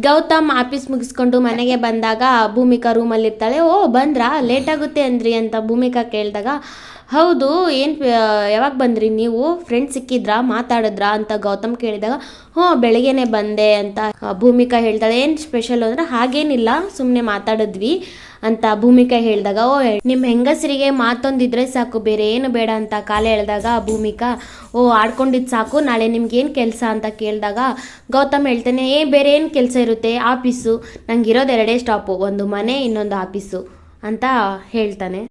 Gautam office ಮುಗಿಸ್ಕೊಂಡು ಮನೆಗೆ ಬಂದಾಗ ಭೂಮಿಕಾ ರೂಮಲ್ಲಿ ಇರ್ತಾಳೆ. ಓ ಬಂದ್ರಾ, ಲೇಟ್ ಆಗುತ್ತೆ ಅಂದ್ರಿ ಅಂತ ಭೂಮಿಕಾ ಕೇಳಿದಾಗ, ಹೌದು ಏನು ಯಾವಾಗ ಬಂದ್ರಿ ನೀವು, ಫ್ರೆಂಡ್ ಸಿಕ್ಕಿದ್ರಾ, ಮಾತಾಡಿದ್ರಾ ಅಂತ ಗೌತಮ್ ಕೇಳಿದಾಗ, ಹ್ಞೂ ಬೆಳಗ್ಗೆನೆ ಬಂದೆ ಅಂತ ಭೂಮಿಕಾ ಹೇಳ್ತಾಳೆ. ಏನು ಸ್ಪೆಷಲ್ ಅಂದರೆ ಹಾಗೇನಿಲ್ಲ, ಸುಮ್ಮನೆ ಮಾತಾಡಿದ್ವಿ ಅಂತ ಭೂಮಿಕಾ ಹೇಳಿದಾಗ, ಓ ನಿಮ್ಮ ಹೆಂಗಸರಿಗೆ ಮಾತೊಂದಿದ್ರೆ ಸಾಕು, ಬೇರೆ ಏನು ಬೇಡ ಅಂತ ಕಾಲೇ ಹೇಳಿದಾಗ ಭೂಮಿಕಾ, ಓ ಆಡ್ಕೊಂಡಿದ್ದು ಸಾಕು, ನಾಳೆ ನಿಮ್ಗೇನು ಕೆಲಸ ಅಂತ ಕೇಳಿದಾಗ ಗೌತಮ್ ಹೇಳ್ತಾನೆ, ಬೇರೆ ಏನು ಕೆಲಸ ಇರುತ್ತೆ, ಆಫೀಸು, ನಂಗೆ ಇರೋದು 2 ಸ್ಟಾಪು, ಒಂದು ಮನೆ ಇನ್ನೊಂದು ಆಫೀಸು ಅಂತ ಹೇಳ್ತಾನೆ.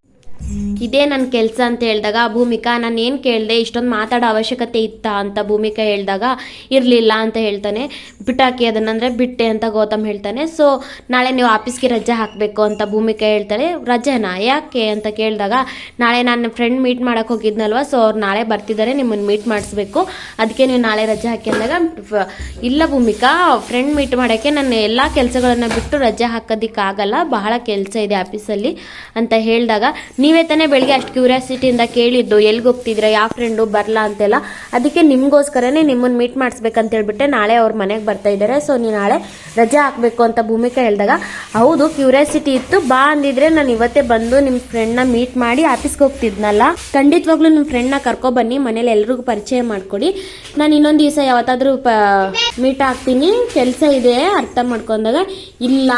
ಇದೇ ನನ್ನ ಕೆಲಸ ಅಂತ ಹೇಳಿದಾಗ ಭೂಮಿಕಾ, ನಾನು ಏನು ಕೇಳಿದೆ, ಇಷ್ಟೊಂದು ಮಾತಾಡೋ ಅವಶ್ಯಕತೆ ಇತ್ತಾ ಅಂತ ಭೂಮಿಕಾ ಹೇಳಿದಾಗ, ಇರಲಿಲ್ಲ ಅಂತ ಹೇಳ್ತಾನೆ. ಬಿಟ್ಟಾಕಿ ಅದನ್ನಂದರೆ ಬಿಟ್ಟೆ ಅಂತ ಗೌತಮ್ ಹೇಳ್ತಾನೆ. ಸೊ ನಾಳೆ ನೀವು ಆಫೀಸ್ಗೆ ರಜೆ ಹಾಕಬೇಕು ಅಂತ ಭೂಮಿಕಾ ಹೇಳ್ತಾಳೆ. ರಜೆನಾ ಯಾಕೆ ಅಂತ ಕೇಳಿದಾಗ, ನಾಳೆ ನಾನು ಫ್ರೆಂಡ್ ಮೀಟ್ ಮಾಡೋಕ್ಕೆ ಹೋಗಿದ್ನಲ್ವ, ಸೊ ಅವ್ರು ನಾಳೆ ಬರ್ತಿದ್ದಾರೆ, ನಿಮ್ಮನ್ನು ಮೀಟ್ ಮಾಡಿಸ್ಬೇಕು, ಅದಕ್ಕೆ ನೀವು ನಾಳೆ ರಜೆ ಹಾಕಿ ಅಂದಾಗ, ಇಲ್ಲ ಭೂಮಿಕಾ, ಫ್ರೆಂಡ್ ಮೀಟ್ ಮಾಡೋಕ್ಕೆ ನಾನು ಎಲ್ಲ ಕೆಲಸಗಳನ್ನು ಬಿಟ್ಟು ರಜೆ ಹಾಕೋದಕ್ಕಾಗಲ್ಲ, ಬಹಳ ಕೆಲಸ ಇದೆ ಆಫೀಸಲ್ಲಿ ಅಂತ ಹೇಳಿದಾಗ, ನೀವೇ ತಾನೇ ಬೆಳಿಗ್ಗೆ ಅಷ್ಟು ಕ್ಯೂರಿಯಾಸಿಟಿಯಿಂದ ಕೇಳಿದ್ದು ಎಲ್ಲಿಗೆ ಹೋಗ್ತಿದ್ರೆ, ಯಾವ ಫ್ರೆಂಡು ಬರಲ್ಲ ಅಂತೆಲ್ಲ, ಅದಕ್ಕೆ ನಿಮಗೋಸ್ಕರನೇ ನಿಮ್ಮನ್ನು ಮೀಟ್ ಮಾಡಿಸ್ಬೇಕಂತ ಹೇಳ್ಬಿಟ್ಟೆ ನಾಳೆ ಅವ್ರ ಮನೆಗೆ ಬರ್ತಾ ಇದ್ದಾರೆ, ಸೊ ನೀನು ನಾಳೆ ರಜೆ ಹಾಕಬೇಕು ಅಂತ ಭೂಮಿಕಾ ಹೇಳಿದಾಗ, ಹೌದು ಕ್ಯೂರಿಯಾಸಿಟಿ ಇತ್ತು, ಬಾ ಅಂದಿದ್ರೆ ನಾನು ಇವತ್ತೇ ಬಂದು ನಿಮ್ಮ ಫ್ರೆಂಡ್ನ ಮೀಟ್ ಮಾಡಿ ಆಫೀಸ್ಗೆ ಹೋಗ್ತಿದ್ನಲ್ಲ, ಖಂಡಿತವಾಗ್ಲೂ ನಿಮ್ಮ ಫ್ರೆಂಡ್ನ ಕರ್ಕೊಬನ್ನಿ, ಮನೇಲಿ ಎಲ್ರಿಗೂ ಪರಿಚಯ ಮಾಡ್ಕೊಡಿ, ನಾನು ಇನ್ನೊಂದು ದಿವಸ ಯಾವತ್ತಾದರೂ ಮೀಟ್ ಆಗ್ತೀನಿ, ಕೆಲಸ ಇದೆ ಅರ್ಥ ಮಾಡ್ಕೊಂಡಾಗ, ಇಲ್ಲ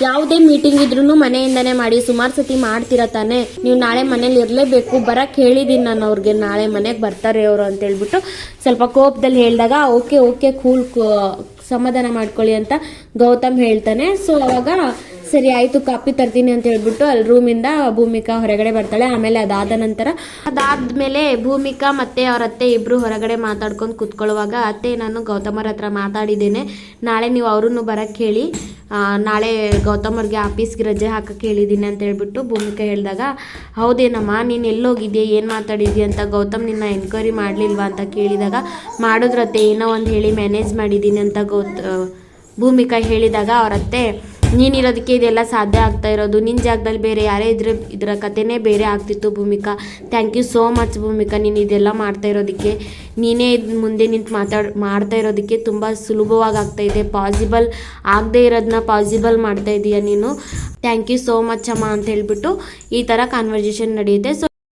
ಯಾವುದೇ ಮೀಟಿಂಗ್ ಇದ್ರೂ ಮನೆಯಿಂದನೇ ಮಾಡಿ, ಸುಮಾರು ಸತಿ ಮಾಡ್ತಿರ ತಾನೆ, ನೀವು ನಾಳೆ ಮನೇಲಿ ಇರಲೇಬೇಕು, ಬರಕ್ಕೆ ಹೇಳಿದ್ದೀನಿ ನಾನು ಅವ್ರಿಗೆ, ನಾಳೆ ಮನೆಗೆ ಬರ್ತಾರೆ ಅವರು ಅಂತ ಹೇಳ್ಬಿಟ್ಟು ಸ್ವಲ್ಪ ಕೋಪದಲ್ಲಿ ಹೇಳಿದಾಗ, ಓಕೆ ಕೂಲ್, ಸಮಾಧಾನ ಮಾಡ್ಕೊಳ್ಳಿ ಅಂತ ಗೌತಮ್ ಹೇಳ್ತಾನೆ. ಸೊ ಅವಾಗ ಸರಿ ಆಯಿತು, ಕಾಪಿ ತರ್ತೀನಿ ಅಂತ ಹೇಳ್ಬಿಟ್ಟು ಅಲ್ಲಿ ರೂಮಿಂದ ಭೂಮಿಕಾ ಹೊರಗಡೆ ಬರ್ತಾಳೆ. ಆಮೇಲೆ ಅದಾದ್ಮೇಲೆ ಭೂಮಿಕಾ ಮತ್ತೆ ಅವ್ರ ಅತ್ತೆ ಇಬ್ರು ಹೊರಗಡೆ ಮಾತಾಡ್ಕೊಂಡು ಕೂತ್ಕೊಳ್ಳುವಾಗ, ಅತ್ತೆ ನಾನು ಗೌತಮರ ಹತ್ರ ಮಾತಾಡಿದ್ದೇನೆ, ನಾಳೆ ನೀವು ಅವ್ರನ್ನು ಬರಕ್ಕೆ ಹೇಳಿ, ನಾಳೆ ಗೌತಮರ್ಗೆ ಆಫೀಸ್ಗೆ ರಜೆ ಹಾಕಕ್ಕೆ ಹೇಳಿದ್ದೀನಿ ಅಂತ ಹೇಳ್ಬಿಟ್ಟು ಭೂಮಿಕಾ ಹೇಳಿದಾಗ, ಹೌದೇನಮ್ಮ, ನೀನು ಎಲ್ಲೋಗಿದ್ಯಾ, ಏನು ಮಾತಾಡಿದ್ಯಾ ಅಂತ ಗೌತಮ್ ನಿನ್ನ ಎನ್ಕ್ವೈರಿ ಮಾಡಲಿಲ್ವಾ ಅಂತ ಕೇಳಿದಾಗ, ಮಾಡಿದ್ರತ್ತೆ ಏನೋ ಒಂದು ಹೇಳಿ ಮ್ಯಾನೇಜ್ ಮಾಡಿದ್ದೀನಿ ಅಂತ ಭೂಮಿಕಾ ಹೇಳಿದಾಗ, ಅವರತ್ತೆ, ನೀನಿರೋದಕ್ಕೆ ಇದೆಲ್ಲ ಸಾಧ್ಯ ಆಗ್ತಾ ಇರೋದು, ನಿನ್ನ ಜಾಗದಲ್ಲಿ ಬೇರೆ ಯಾರೇ ಇದ್ರೆ ಇದರ ಕಥೆನೇ ಬೇರೆ ಆಗ್ತಿತ್ತು Bhoomika, thank you so much Bhoomika, ನೀನು ಇದೆಲ್ಲ ಮಾಡ್ತಾ ಇರೋದಕ್ಕೆ, ನೀನೇ ಮುಂದೆ ನಿಂತು ಮಾಡ್ತಾ ಇರೋದಕ್ಕೆ ತುಂಬ ಸುಲಭವಾಗಿ ಆಗ್ತಾಯಿದೆ, ಪಾಸಿಬಲ್ ಆಗದೆ ಇರೋದನ್ನ ಪಾಸಿಬಲ್ ಮಾಡ್ತಾ ಇದೀಯ ನೀನು, ಥ್ಯಾಂಕ್ ಯು ಸೋ ಮಚ್ ಅಮ್ಮ ಅಂತ ಹೇಳ್ಬಿಟ್ಟು ಈ ಥರ ಕಾನ್ವರ್ಸೇಷನ್ ನಡೆಯುತ್ತೆ. ಸೊ